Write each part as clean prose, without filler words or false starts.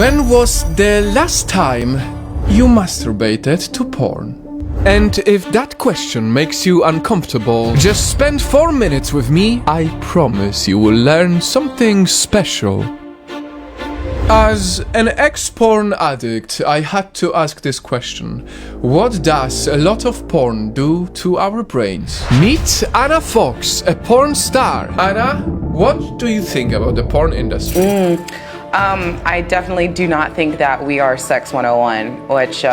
When was the last time you masturbated to porn? And if that question makes you uncomfortable, just spend 4 minutes with me. I promise you will learn something special. As an ex-porn addict, I had to ask this question. What does a lot of porn do to our brains? Meet Anna Fox, a porn star. Anna, what do you think about the porn industry? I definitely do not think that we are Sex 101, which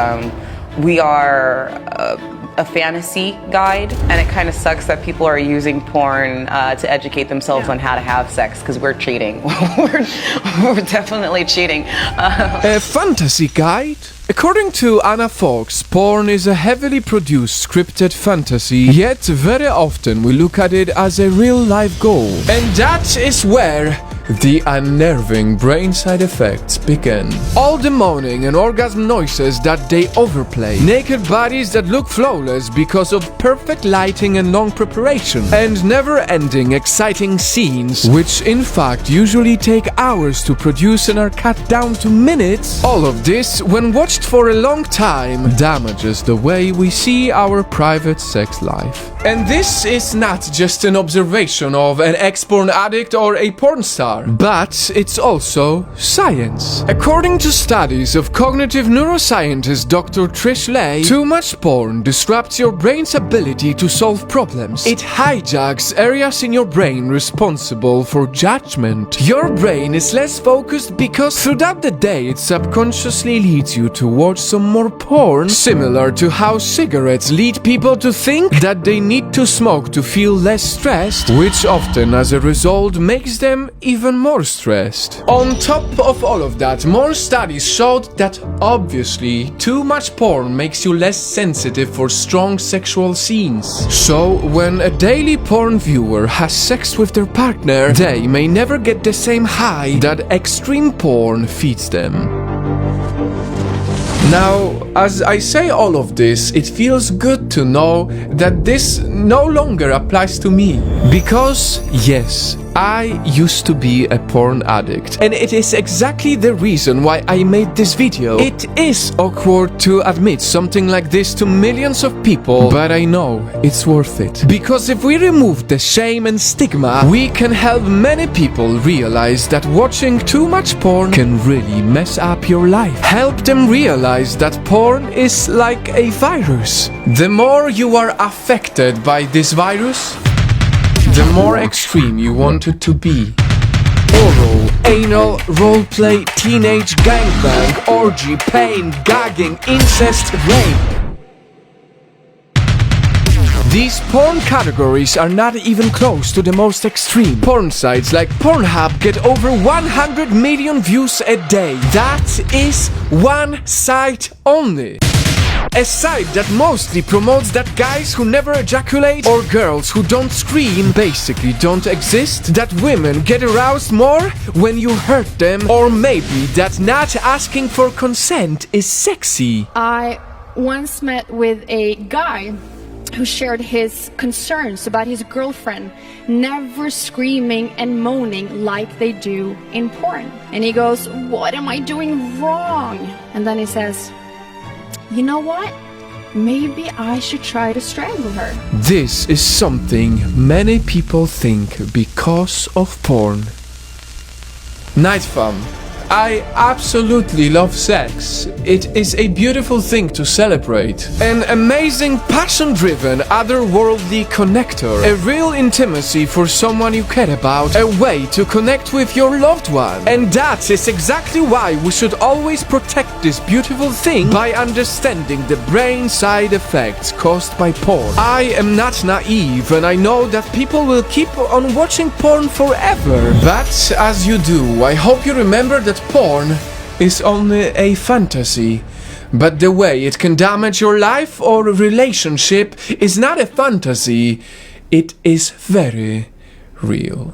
we are a fantasy guide, and it kind of sucks that people are using porn to educate themselves on how to have sex, because we're cheating. we're definitely cheating. A fantasy guide? According to Anna Fox, porn is a heavily produced scripted fantasy, yet very often we look at it as a real-life goal. And that is where the unnerving brain side effects begin. All the moaning and orgasm noises that they overplay, naked bodies that look flawless because of perfect lighting and long preparation, and never-ending exciting scenes, which in fact usually take hours to produce and are cut down to minutes. All of this, when watched for a long time, damages the way we see our private sex life. And this is not just an observation of an ex-porn addict or a porn star, but it's also science. According to studies of cognitive neuroscientist Dr. Trish Lay, too much porn disrupts your brain's ability to solve problems. It hijacks areas in your brain responsible for judgment. Your brain is less focused because throughout the day it subconsciously leads you to watch some more porn, similar to how cigarettes lead people to think that they need to smoke to feel less stressed, which often as a result makes them even more stressed. On top of all of that, more studies showed that obviously too much porn makes you less sensitive for strong sexual scenes. So when a daily porn viewer has sex with their partner, they may never get the same high that extreme porn feeds them. Now, as I say all of this, it feels good to know that this no longer applies to me. Because, yes, I used to be a porn addict, and it is exactly the reason why I made this video. It is awkward to admit something like this to millions of people, but I know it's worth it. Because if we remove the shame and stigma, we can help many people realize that watching too much porn can really mess up your life. Help them realize that porn is like a virus. The more you are affected by this virus, the more extreme you want it to be. Oral, anal, roleplay, teenage gangbang, orgy, pain, gagging, incest, rape. These porn categories are not even close to the most extreme. Porn sites like Pornhub get over 100 million views a day. That is one site only. A site that mostly promotes that guys who never ejaculate or girls who don't scream basically don't exist, that women get aroused more when you hurt them, or maybe that not asking for consent is sexy. I once met with a guy who shared his concerns about his girlfriend never screaming and moaning like they do in porn. And he goes, "What am I doing wrong?" And then he says, "You know what? Maybe I should try to strangle her." This is something many people think because of porn. Night fun. I absolutely love sex. It is a beautiful thing to celebrate. An amazing, passion-driven, otherworldly connector. A real intimacy for someone you care about. A way to connect with your loved one. And that is exactly why we should always protect this beautiful thing by understanding the brain side effects caused by porn. I am not naive, and I know that people will keep on watching porn forever. But as you do, I hope you remember that porn is only a fantasy, but the way it can damage your life or relationship is not a fantasy, it is very real.